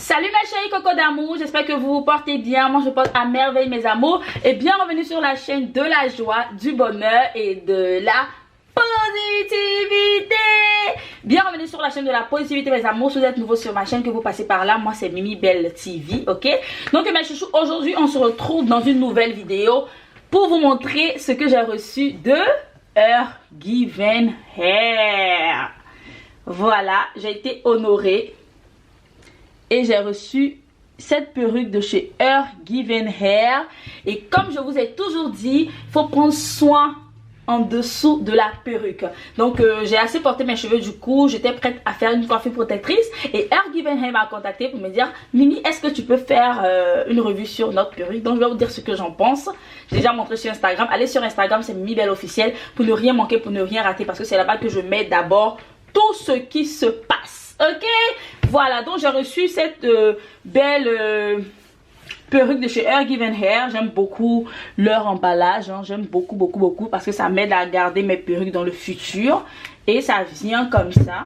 Salut ma chérie coco d'amour, j'espère que vous vous portez bien. Moi je porte à merveille mes amours. Et bienvenue sur la chaîne de la joie, du bonheur et de la positivité. Bienvenue sur la chaîne de la positivité mes amours. Si vous êtes nouveau sur ma chaîne, que vous passez par là, moi c'est Mimi Belle TV, ok. Donc mes chouchous, aujourd'hui on se retrouve dans une nouvelle vidéo pour vous montrer ce que j'ai reçu de Her Given Hair. Voilà, j'ai été honorée et j'ai reçu cette perruque de chez Her Given Hair. Et comme je vous ai toujours dit, il faut prendre soin en dessous de la perruque. Donc j'ai assez porté mes cheveux, du coup j'étais prête à faire une coiffure protectrice. Et Her Given Hair m'a contacté pour me dire: Mimi, est-ce que tu peux faire une revue sur notre perruque? Donc je vais vous dire ce que j'en pense. J'ai déjà montré sur Instagram. Allez sur Instagram, c'est Mimi Belle officielle, pour ne rien manquer, pour ne rien rater, parce que c'est là-bas que je mets d'abord tout ce qui se passe, ok. Voilà, donc j'ai reçu cette belle perruque de chez Her Given Hair. J'aime beaucoup leur emballage, hein. J'aime beaucoup parce que ça m'aide à garder mes perruques dans le futur. Et ça vient comme ça.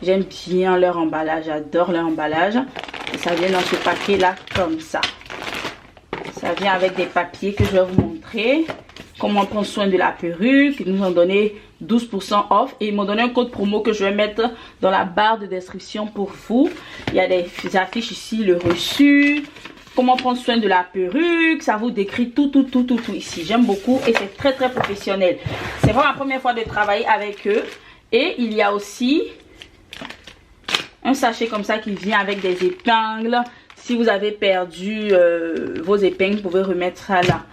J'aime bien leur emballage, j'adore leur emballage. Et ça vient dans ce paquet là comme ça. Ça vient avec des papiers que je vais vous montrer. Comment prendre soin de la perruque. Ils nous ont donné 12% off. Et ils m'ont donné un code promo que je vais mettre dans la barre de description pour vous. Il y a des affiches ici, le reçu. Comment prendre soin de la perruque. Ça vous décrit tout ici. J'aime beaucoup et c'est très professionnel. C'est vraiment la première fois de travailler avec eux. Et il y a aussi un sachet comme ça qui vient avec des épingles. Si vous avez perdu vos épingles, vous pouvez remettre ça là.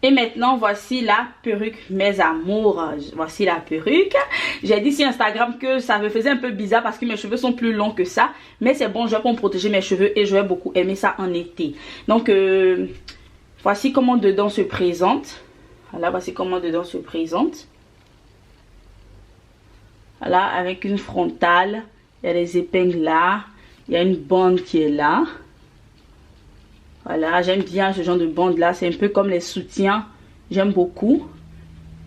Et maintenant, voici la perruque, mes amours. Voici la perruque. J'ai dit sur Instagram que ça me faisait un peu bizarre parce que mes cheveux sont plus longs que ça. Mais c'est bon, je vais pour me protéger mes cheveux et je vais beaucoup aimer ça en été. Donc, voici comment dedans se présente. Voilà, voici comment dedans se présente. Voilà, avec une frontale. Il y a des épingles là. Il y a une bande qui est là. Voilà, j'aime bien ce genre de bande là. C'est un peu comme les soutiens. J'aime beaucoup.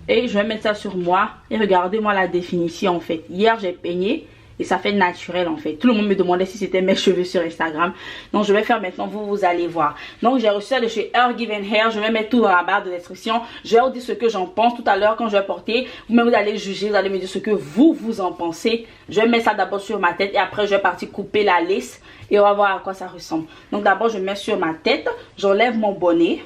Et je vais mettre ça sur moi. Et regardez-moi la définition en fait. Hier j'ai peigné. Et ça fait naturel en fait. Tout le monde me demandait si c'était mes cheveux sur Instagram. Donc je vais faire maintenant. Vous allez voir. Donc j'ai reçu ça de chez Her Given Hair. Je vais mettre tout dans la barre de description. Je vais vous dire ce que j'en pense tout à l'heure quand je vais porter. Vous-même vous allez juger. Vous allez me dire ce que vous en pensez. Je vais mettre ça d'abord sur ma tête. Et après je vais partir couper la lace. Et on va voir à quoi ça ressemble. Donc d'abord je mets sur ma tête. J'enlève mon bonnet.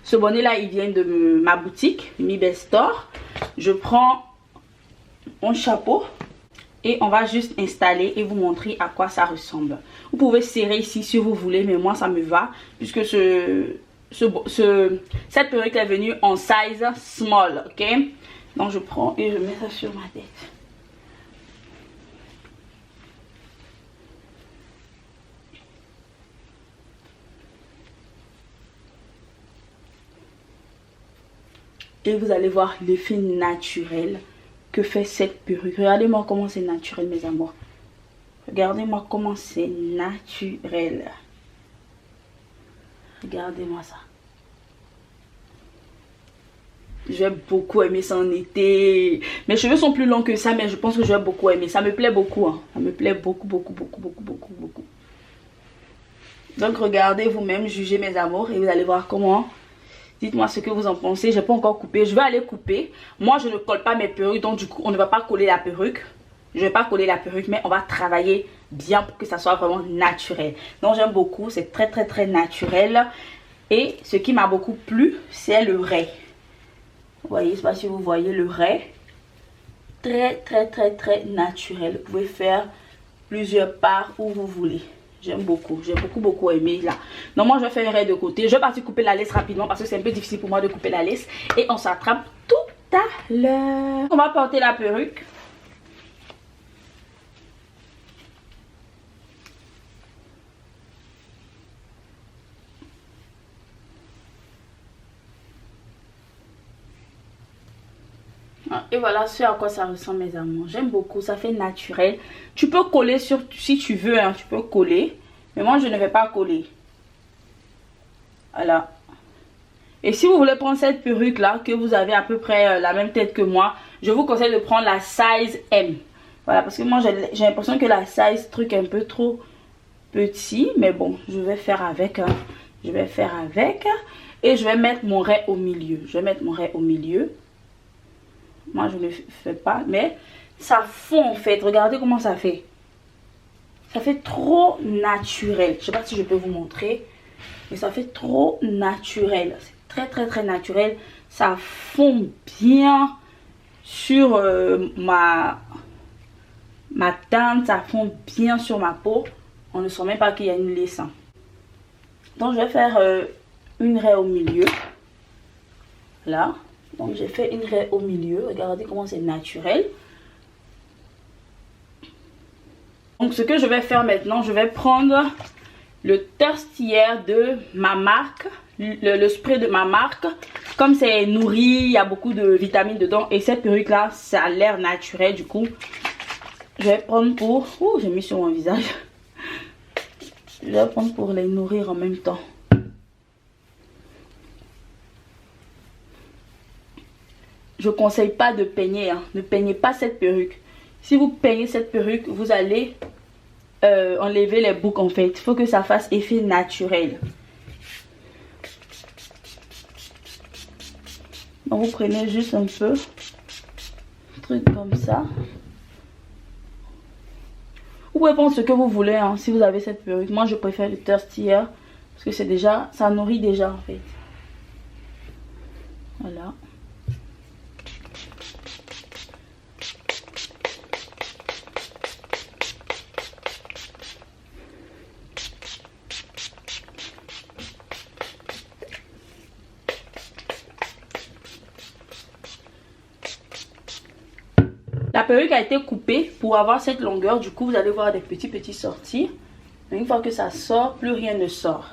Ce bonnet là il vient de ma boutique Mimi Belle Store. Je prends mon chapeau. Et on va juste installer et vous montrer à quoi ça ressemble. Vous pouvez serrer ici si vous voulez, mais moi ça me va. Puisque cette perruque est venue en size small, ok. Donc je prends et je mets ça sur ma tête. Et vous allez voir l'effet naturel que fait cette perruque. Regardez-moi comment c'est naturel mes amours. Regardez-moi comment c'est naturel. Regardez-moi ça. Je vais beaucoup aimer ça en été. Mes cheveux sont plus longs que ça, mais je pense que je vais beaucoup aimer. Ça me plaît beaucoup, hein. Ça me plaît beaucoup. Donc regardez vous-même, jugez mes amours et vous allez voir comment. Dites-moi ce que vous en pensez. J'ai pas encore coupé. Je vais aller couper. Moi, je ne colle pas mes perruques. Donc, du coup, on ne va pas coller la perruque. Je ne vais pas coller la perruque. Mais on va travailler bien pour que ça soit vraiment naturel. Donc, j'aime beaucoup. C'est très naturel. Et ce qui m'a beaucoup plu, c'est le ray. Vous voyez, je ne sais pas si vous voyez le ray. Très naturel. Vous pouvez faire plusieurs parts où vous voulez. J'aime beaucoup, j'ai beaucoup aimé là. Donc moi je vais faire un raid de côté. Je vais partir couper la lace rapidement parce que c'est un peu difficile pour moi de couper la lace. Et on s'attrape tout à l'heure. On va porter la perruque. Et voilà ce à quoi ça ressemble mes amours. J'aime beaucoup, ça fait naturel. Tu peux coller sur, si tu veux, hein, tu peux coller. Mais moi je ne vais pas coller. Voilà. Et si vous voulez prendre cette perruque là, que vous avez à peu près la même tête que moi, je vous conseille de prendre la size M. Voilà, parce que moi j'ai l'impression que la size truc est un peu trop petit. Mais bon, je vais faire avec. Hein. Je vais faire avec. Et je vais mettre mon raie au milieu. Je vais mettre mon raie au milieu. Moi je ne fais pas. Mais ça fond en fait. Regardez comment ça fait. Ça fait trop naturel. Je ne sais pas si je peux vous montrer. Mais ça fait trop naturel. C'est très naturel. Ça fond bien sur ma teinte. Ça fond bien sur ma peau. On ne sent même pas qu'il y a une laisse. Donc je vais faire une raie au milieu. Là. Donc j'ai fait une raie au milieu. Regardez comment c'est naturel. Donc ce que je vais faire maintenant, je vais prendre le Thirstier de ma marque, le spray de ma marque. Comme c'est nourri, il y a beaucoup de vitamines dedans. Et cette perruque là, ça a l'air naturel. Du coup, je vais prendre pour... Ouh, j'ai mis sur mon visage. Je vais prendre pour les nourrir en même temps. Je ne conseille pas de peigner. Hein. Ne peignez pas cette perruque. Si vous peignez cette perruque, vous allez... enlever les boucles en fait. Il faut que ça fasse effet naturel. Donc vous prenez juste un peu, un truc comme ça. Vous pouvez prendre ce que vous voulez hein, si vous avez cette perruque. Moi je préfère le Thirstier parce que c'est déjà, ça nourrit déjà en fait. Voilà. La perruque a été coupée pour avoir cette longueur. Du coup, vous allez voir des petits sorties. Mais une fois que ça sort, plus rien ne sort.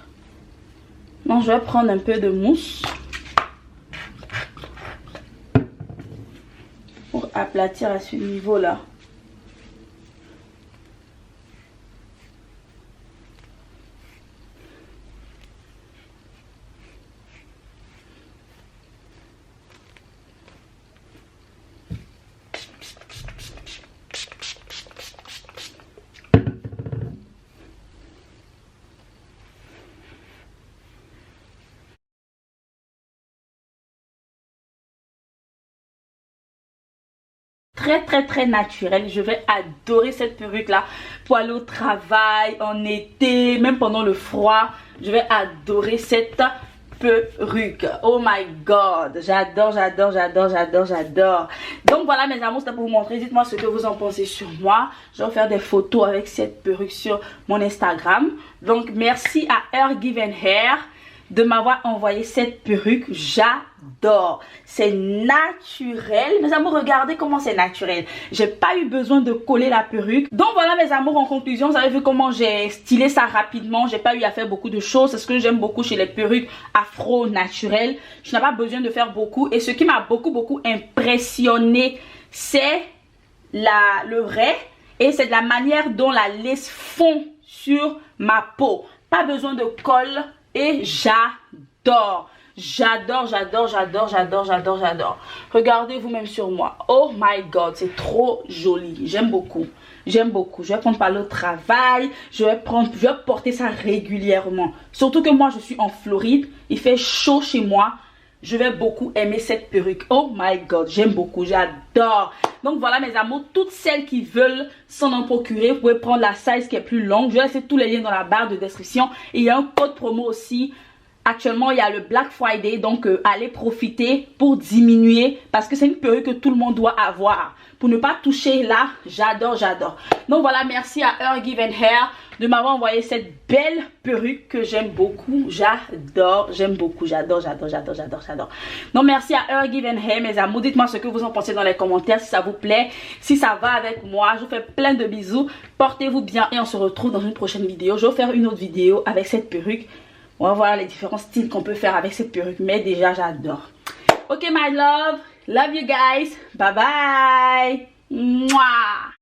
Donc, je vais prendre un peu de mousse pour aplatir à ce niveau-là. Très naturel. Je vais adorer cette perruque là pour aller au travail en été, même pendant le froid. Je vais adorer cette perruque. Oh my god, j'adore. Donc voilà mes amours, c'était pour vous montrer. Dites-moi ce que vous en pensez sur moi. Je vais faire des photos avec cette perruque sur mon Instagram. Donc merci à Her Given Hair de m'avoir envoyé cette perruque. J'adore. C'est naturel. Mes amours, regardez comment c'est naturel. J'ai pas eu besoin de coller la perruque. Donc voilà mes amours, en conclusion, vous avez vu comment j'ai stylé ça rapidement. J'ai pas eu à faire beaucoup de choses. C'est ce que j'aime beaucoup chez les perruques afro naturelles. Je n'ai pas besoin de faire beaucoup. Et ce qui m'a beaucoup impressionné, c'est le raie. Et c'est de la manière dont la laisse fond sur ma peau. Pas besoin de colle. Et j'adore. Regardez vous-même sur moi. Oh my god, c'est trop joli. J'aime beaucoup. Je vais prendre par le travail. Je vais porter ça régulièrement. Surtout que moi, je suis en Floride. Il fait chaud chez moi. Je vais beaucoup aimer cette perruque. Oh my god, j'aime beaucoup, j'adore. Donc voilà mes amours, toutes celles qui veulent s'en en procurer, vous pouvez prendre la size qui est plus longue. Je vais laisser tous les liens dans la barre de description. Et il y a un code promo aussi. Actuellement, il y a le Black Friday, donc allez profiter pour diminuer. Parce que c'est une perruque que tout le monde doit avoir. Pour ne pas toucher là, j'adore. Donc voilà, merci à Her Given Hair de m'avoir envoyé cette belle perruque que j'aime beaucoup. J'adore. Donc merci à Her Given Hair mes amours. Dites-moi ce que vous en pensez dans les commentaires, si ça vous plaît, si ça va avec moi. Je vous fais plein de bisous. Portez-vous bien et on se retrouve dans une prochaine vidéo. Je vais faire une autre vidéo avec cette perruque. On va voir les différents styles qu'on peut faire avec cette perruque. Mais déjà, j'adore. Ok, my love. Love you guys. Bye bye. Mouah.